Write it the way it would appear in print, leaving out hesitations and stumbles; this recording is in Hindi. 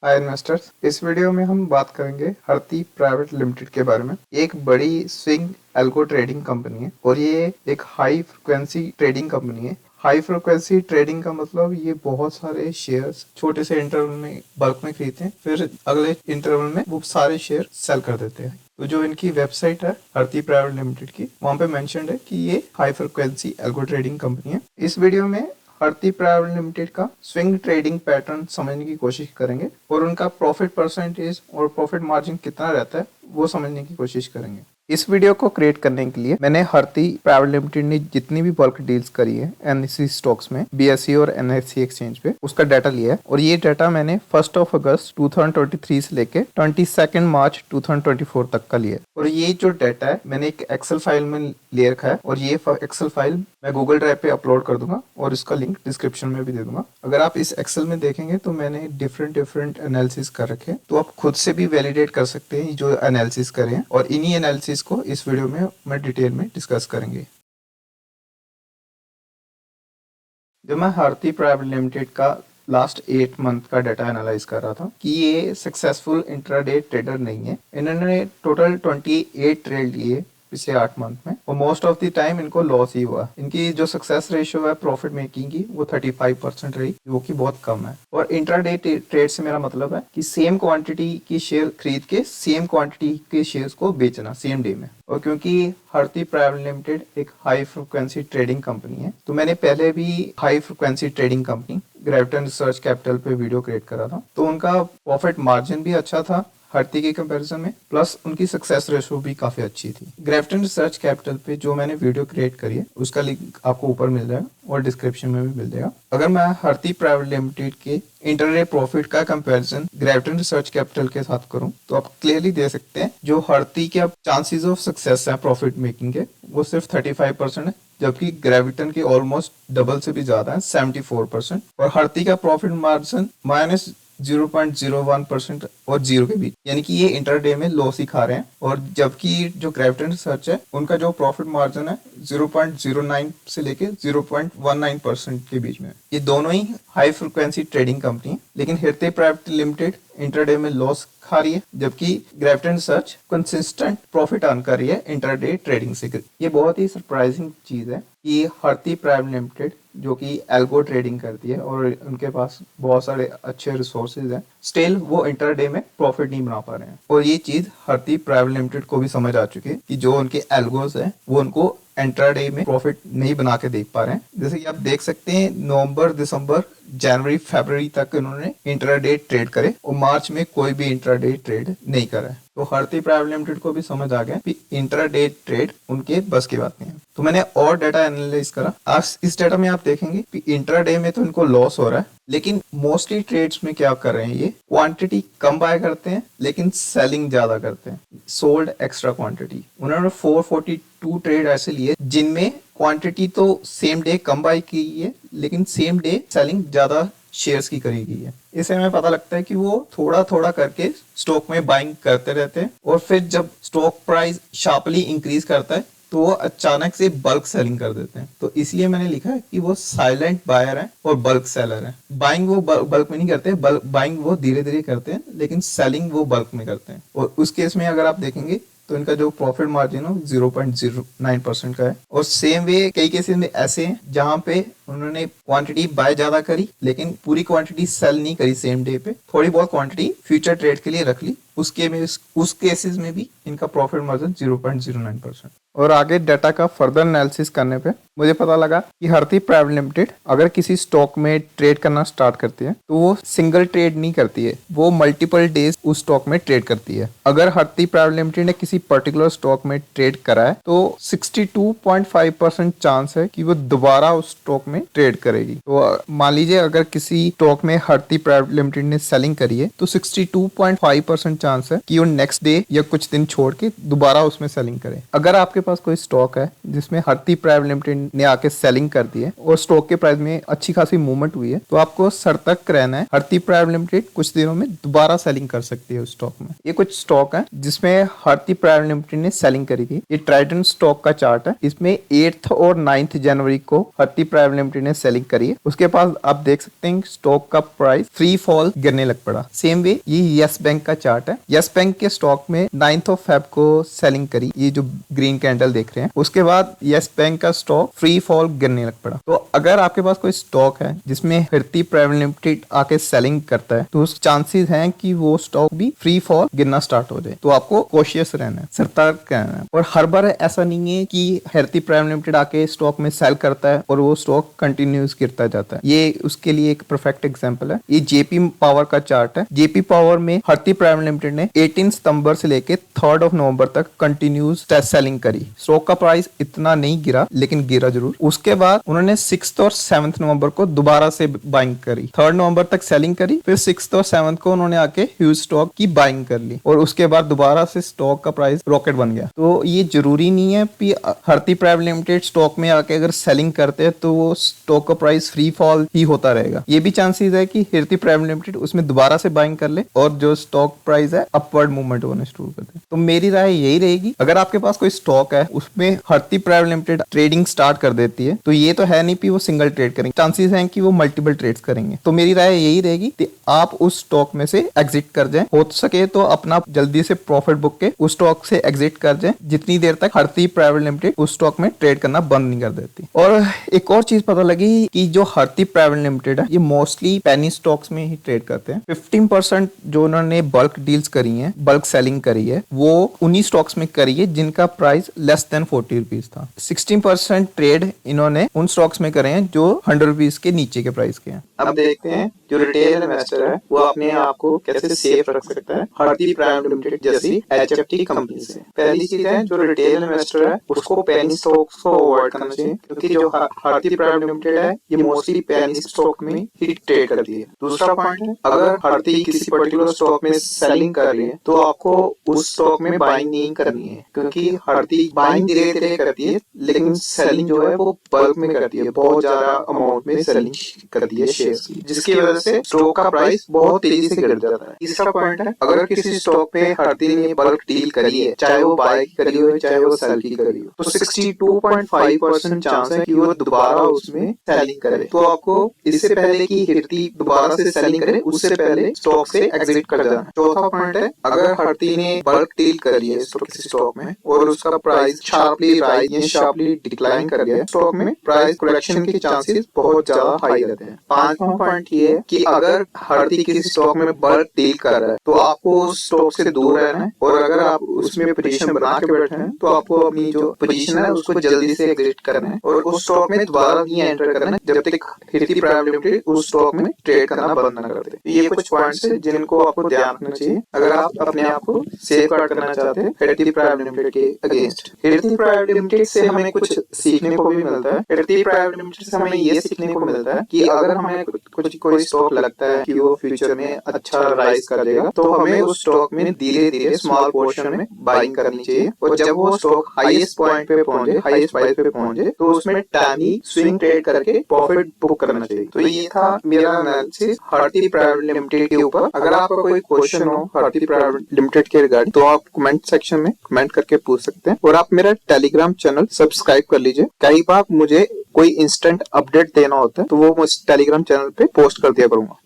हाय इन्वेस्टर्स, इस वीडियो में हम बात करेंगे हरती प्राइवेट लिमिटेड के बारे में। एक बड़ी स्विंग एल्गो ट्रेडिंग कंपनी है और ये एक हाई फ्रिक्वेंसी ट्रेडिंग कंपनी है। हाई फ्रिक्वेंसी ट्रेडिंग का मतलब ये बहुत सारे शेयर्स छोटे से इंटरवल में बल्क में खरीदते हैं, फिर अगले इंटरवल में वो सारे शेयर सेल कर देते हैं। तो जो इनकी वेबसाइट है हरती प्राइवेट लिमिटेड की, वहाँ पे मेंशन्ड है कि ये high frequency algo trading company है। इस वीडियो में हरती प्राइवेट लिमिटेड का स्विंग ट्रेडिंग पैटर्न समझने की कोशिश करेंगे और उनका प्रॉफिट परसेंटेज और प्रॉफिट मार्जिन कितना रहता है वो समझने की कोशिश करेंगे। इस वीडियो को क्रिएट करने के लिए मैंने हरती प्राइवेट लिमिटेड ने जितनी भी बल्क डील्स करी है एनएससी स्टॉक्स में, बीएसई और एनएससी एक्सचेंज पे, उसका डाटा लिया है और ये डाटा मैंने 1 अगस्त 2023 से लेके 22 मार्च 2024 तक का लिया है। और ये जो डाटा है मैंने एक एक्सेल फाइल में ले रखा है और ये एक्सेल फाइल मैं गूगल ड्राइव पे अपलोड कर दूंगा और इसका लिंक डिस्क्रिप्शन में भी दे दूंगा। अगर आप इस एक्सेल में देखेंगे तो मैंने डिफरेंट एनालिसिस कर रखे हैं, तो आप खुद से भी वैलिडेट कर सकते हैं जो एनालिसिस करें हैं और इन्हीं एनालिसिस को इस वीडियो में मैं डिटेल में डिस्कस करेंगे। जब मैं हरती प्राइवेट लिमिटेड का लास्ट 8 मंथ का डाटा एनालाइज कर रहा था कि ये सक्सेसफुल इंट्राडे ट्रेडर नहीं है। इन्होंने टोटल 28 ट्रेड लिए पिछले 8 मंथ में और मोस्ट ऑफ द टाइम इनको लॉस ही हुआ। इनकी जो सक्सेस रेशियो है प्रॉफिट मेकिंग की वो 35% रही, जो कि बहुत कम है। और इंट्राडे ट्रेड से मेरा मतलब है कि सेम क्वांटिटी की शेयर खरीद के सेम क्वांटिटी के शेयर्स को बेचना सेम डे में। और क्योंकि हरती प्राइवेट लिमिटेड एक हाई फ्रिक्वेंसी ट्रेडिंग कंपनी है, तो मैंने पहले भी high frequency trading company Graviton Research Capital पे वीडियो क्रिएट करा था, तो उनका प्रॉफिट मार्जिन भी अच्छा था हरती के कंपैरिजन में, प्लस उनकी सक्सेस रेशो भी काफी अच्छी थी। ग्रेविटन रिसर्च कैपिटल पे जो मैंने वीडियो क्रिएट करी है उसका लिंक आपको ऊपर मिल जाएगा और डिस्क्रिप्शन में भी मिल जाएगा। अगर मैं हरती प्राइवेट लिमिटेड के इंटरडे प्रॉफिट का कंपैरिजन ग्रेविटन रिसर्च कैपिटल के साथ करूं तो आप क्लियरली दे सकते हैं जो हरती के चांसेस ऑफ सक्सेस है प्रॉफिट मेकिंग के वो सिर्फ 35% है, जबकि ग्रेविटन के ऑलमोस्ट डबल से भी ज्यादा है 74%। और हरती का प्रॉफिट मार्जिन -0.01% और 0 के बीच, यानी कि ये इंटरडे में लॉस ही खा रहे हैं। और जबकि जो ग्रेविटन रिसर्च है उनका जो प्रॉफिट मार्जिन है 0.09 से लेके 0.19% के बीच में। ये दोनों ही हाई फ्रिक्वेंसी ट्रेडिंग कंपनी है, लेकिन हरती प्राइवेट लिमिटेड इंटरडे में लॉस खा रही है, जबकि ग्रेविटन रिसर्च कंसिस्टेंट प्रॉफिट अर्न कर रही है इंटरडे ट्रेडिंग से। ये बहुत ही सरप्राइजिंग चीज है कि हरती प्राइवेट लिमिटेड जो कि एल्गो ट्रेडिंग करती है और उनके पास बहुत सारे अच्छे रिसोर्सेज हैं, स्टिल वो इंटरडे में प्रॉफिट नहीं बना पा रहे हैं। और ये चीज हरती प्राइवेट लिमिटेड को भी समझ आ चुकी है कि जो उनके एल्गोस है वो उनको इंट्राडे में प्रॉफिट नहीं बना के देख पा रहे हैं। जैसे कि आप देख सकते हैं नवंबर, दिसंबर, जनवरी, फरवरी तक इन्होंने इंट्राडे ट्रेड करे और मार्च में कोई भी इंट्राडे ट्रेड नहीं करा है। तो हरती प्राइवेट लिमिटेड को भी समझ आ गया कि इंट्राडे ट्रेड उनके बस की बात नहीं है। तो मैंने और डाटा एनालाइज करा। आज इस डाटा में आप देखेंगे कि इंट्राडे में तो इनको लॉस हो रहा है, लेकिन मोस्टली ट्रेड्स में क्या कर रहे हैं, ये क्वांटिटी कम बाय करते हैं लेकिन सेलिंग ज्यादा करते हैं, सोल्ड एक्स्ट्रा क्वांटिटी। उन्होंने 442 ट्रेड ऐसे लिए जिनमें क्वांटिटी तो सेम डे कम बाय की है लेकिन सेम डे सेलिंग ज्यादा शेयर्स की करी गई है। इससे हमें पता लगता है कि वो थोड़ा थोड़ा करके स्टॉक में बाइंग करते रहते हैं और फिर जब स्टॉक प्राइस शार्पली इंक्रीज करता है तो वो अचानक से बल्क सेलिंग कर देते हैं। तो इसलिए मैंने लिखा है कि वो साइलेंट बायर है और बल्क सेलर है। बाइंग वो बल्क में नहीं करते, बाइंग वो धीरे धीरे करते हैं, लेकिन सेलिंग वो बल्क में करते हैं। और उस केस में अगर आप देखेंगे तो इनका जो प्रॉफिट मार्जिन है 0.09% का है। और सेम वे कई केसेस में ऐसे हैं जहां पे उन्होंने क्वांटिटी बाय ज्यादा करी लेकिन पूरी क्वांटिटी सेल नहीं करी सेम डे पे, थोड़ी बहुत क्वांटिटी फ्यूचर ट्रेड के लिए रख ली। उस केसेस में भी इनका प्रॉफिट मार्जिन 0.09%। और आगे डाटा का फर्दर एनालिसिस करने पे मुझे पता लगा कि हरती प्राइवेट लिमिटेड अगर किसी स्टॉक में ट्रेड करना स्टार्ट करती है तो वो सिंगल ट्रेड नहीं करती है, वो मल्टीपल डेज उस स्टॉक में ट्रेड करती है। अगर हरती प्राइवेट लिमिटेड ने किसी पर्टिकुलर स्टॉक में ट्रेड करा है तो 62.5% चांस है कि वो दोबारा उस स्टॉक में ट्रेड करेगी। तो मान लीजिए अगर किसी स्टॉक में हरती प्राइवेट लिमिटेड ने सेलिंग करी है तो 62.5% चांस है कि वो नेक्स्ट डे या कुछ दिन छोड़ के दोबारा उसमें सेलिंग करे। अगर आपके पास कोई स्टॉक है जिसमें हरती प्राइवेट लिमिटेड ने आके सेलिंग कर दी है और स्टॉक के प्राइस में अच्छी खासी मूवमेंट हुई है, तो आपको सतर्क रहना है। हरती प्राइवेट लिमिटेड कुछ दिनों में दोबारा सेलिंग कर सकती है उस स्टॉक में। ये कुछ स्टॉक है जिसमें हरती प्राइवेट लिमिटेड ने सेलिंग करी थी। ये ट्राइडेंट स्टॉक का चार्ट है। इसमें 8 और 9 जनवरी को हरती प्राइवेट लिमिटेड ने सेलिंग करी है। उसके बाद आप देख सकते हैं स्टॉक का प्राइस फ्री फॉल गिरने लग पड़ा। सेम वे ये यस बैंक का चार्ट है। यस बैंक के स्टॉक में 9 फेब को सेलिंग करी, ये जो ग्रीन कैंडल देख रहे हैं। उसके बाद यस बैंक का स्टॉक फ्री फॉल गिरने लग पड़ा। तो अगर आपके पास कोई स्टॉक है जिसमें हरती प्राइवेट लिमिटेड आके सेलिंग करता है, तो उस चांसेस हैं कि वो स्टॉक भी फ्री फॉल गिरना स्टार्ट हो जाए। तो आपको कॉशियस रहना है, सतर्क रहना है। और हर बार ऐसा नहीं है कि हरती प्राइवेट लिमिटेड आके स्टॉक में सेल करता है और वो स्टॉक कंटिन्यूस गिरता जाता है। ये उसके लिए एक परफेक्ट एग्जांपल है। ये जेपी पावर का चार्ट है। जेपी पावर में हरती प्राइवेट लिमिटेड ने 18 सितंबर से लेके 3 नवंबर तक कंटिन्यूस सेलिंग करी। स्टॉक का प्राइस इतना नहीं गिरा, लेकिन गिरा जरूर। उसके बाद उन्होंने 6 और 7 नवंबर को दोबारा से बाइंग करी। 3 नवंबर तक सेलिंग करी, फिर 6 और 7 को उन्होंने आके ह्यूज स्टॉक की बाइंग कर ली और उसके बाद दोबारा से स्टॉक का प्राइस रॉकेट बन गया। तो ये जरूरी नहीं है कि हरती प्राइवेट लिमिटेड स्टॉक में आके अगर सेलिंग करते हैं तो वो स्टॉक का प्राइस फ्री फॉल ही होता रहेगा। ये भी चांसेस है कि हरती प्राइवेट लिमिटेड उसमें दोबारा से बाइंग कर ले और जो स्टॉक प्राइस है अपवर्ड मूवमेंट होने शुरू कर दे। तो मेरी राय यही रहेगी, अगर आपके पास कोई स्टॉक है उसमें हरती प्राइवेट लिमिटेड ट्रेडिंग स्टार्ट कर देती है, तो ये तो है नहीं कि वो सिंगल ट्रेड करेंगे, चांसेस हैं कि वो मल्टीपल ट्रेड्स करेंगे। तो मेरी राय यही रहेगी कि आप उस स्टॉक में से एग्जिट कर जाएं। हो सके तो अपना जल्दी से प्रॉफिट बुक के उस स्टॉक से एग्जिट कर जाएं, जितनी देर तक हरती प्राइवेट लिमिटेड उस स्टॉक में ट्रेड करना बंद नहीं कर देती। और एक और चीज पता लगी कि जो हरती प्राइवेट लिमिटेड है ये मोस्टली पेनी स्टॉक्स में ही ट्रेड करते हैं। 15% जो उन्होंने बल्क डील्स करी है, बल्क सेलिंग करी है, वो उन्हीं स्टॉक्स में करी है जिनका प्राइस लेस देन 40 रुपीज था। 16% ट्रेड इन्होंने उन स्टॉक्स में करे हैं जो 100 रुपीज के नीचे के प्राइस के हैं। अब देखते हैं जो रिटेल इन्वेस्टर है वो अपने आप को कैसे सेफ रख सकता है हरती प्राइवेट लिमिटेड जैसी HFT कंपनी से। पहली चीज है, जो रिटेल इन्वेस्टर है उसको पेनी स्टॉक्स को अवॉइड करना चाहिए, क्योंकि जो हरती प्राइवेट लिमिटेड है ये मोस्टली पेनी स्टॉक में ही ट्रेड करती है। दूसरा पॉइंट है, अगर हरती किसी पर्टिकुलर स्टॉक में सेलिंग कर रही है तो आपको उस स्टॉक में बाइंग नहीं करनी है, क्योंकि हरती बाइंग धीरे धीरे करती है लेकिन सेलिंग जो है वो बल्क में करती है, बहुत ज्यादा अमाउंट में सेलिंग करती है शेयर्स की, जिसकी वजह से स्टॉक का प्राइस बहुत तेजी से गिर जाता है। तीसरा पॉइंट है, अगर किसी स्टॉक पे हरती ने बल्क डील करी है, चाहे वो बाय की करी हो चाहे वो सेल की करी हो, तो 62.5% चांस है कि वो दोबारा उसमें सेलिंग करे। तो आपको इससे पहले कि हरती दोबारा से सेलिंग करे उससे पहले स्टॉक से एग्जिट कर जाना। चौथा पॉइंट है, अगर हरती ने बल्क डील करी है किसी स्टॉक में और उसका प्राइस शार्पली राइज या शार्पली डिक्लाइन कर गया है, स्टॉक में प्राइस करेक्शन के चांसेस बहुत ज्यादा हाई रहते हैं। पांचवा पॉइंट ये है कि अगर हरती किसी स्टॉक में बल्क डील कर रहा है तो आपको उस स्टॉक से दूर रहना है, और अगर आप उसमें पोजीशन बना के बैठे हैं तो आपको अपनी जो पोजीशन है उसको जल्दी से एग्जिट करना है और उस स्टॉक में दोबारा नहीं एंटर करना है जब तक हरती प्राइवेट लिमिटेड उस स्टॉक में ट्रेड करना बंद न कर दे। ये कुछ पॉइंट्स है जिनको आपको ध्यान रखना चाहिए अगर आप अपने आप को सेफ गार्ड करना चाहते हैं हरती प्राइवेट लिमिटेड के अगेंस्ट। हरती प्राइवेट लिमिटेड से हमें कुछ सीखने को भी मिलता है। हरती प्राइवेट लिमिटेड से हमें ये सीखने को मिलता है कि अगर हमें कुछ कोई स्टॉक लगता है कि वो फ्यूचर में अच्छा राइज करेगा तो हमें उस स्टॉक में धीरे धीरे स्मॉल पोर्शन में बाइंग करनी चाहिए, और जब वो स्टॉक हाईएस्ट पॉइंट पे पहुंचे, हाईएस्ट प्राइस पे पहुंचे, तो उसमें टाइमी स्विंग ट्रेड करके प्रॉफिट बुक करना चाहिए। तो ये था मेरा एनालिसिस हरती प्राइवेट लिमिटेड के ऊपर। अगर आपका कोई क्वेश्चन हो हरती प्राइवेट लिमिटेड के रिगार्डिंग तो आप कमेंट सेक्शन में कमेंट करके पूछ सकते हैं, और आप मेरा टेलीग्राम चैनल सब्सक्राइब कर लीजिए। कई बार मुझे कोई इंस्टेंट अपडेट देना होता है तो वो मैं टेलीग्राम चैनल पे पोस्ट कर दिया करूंगा।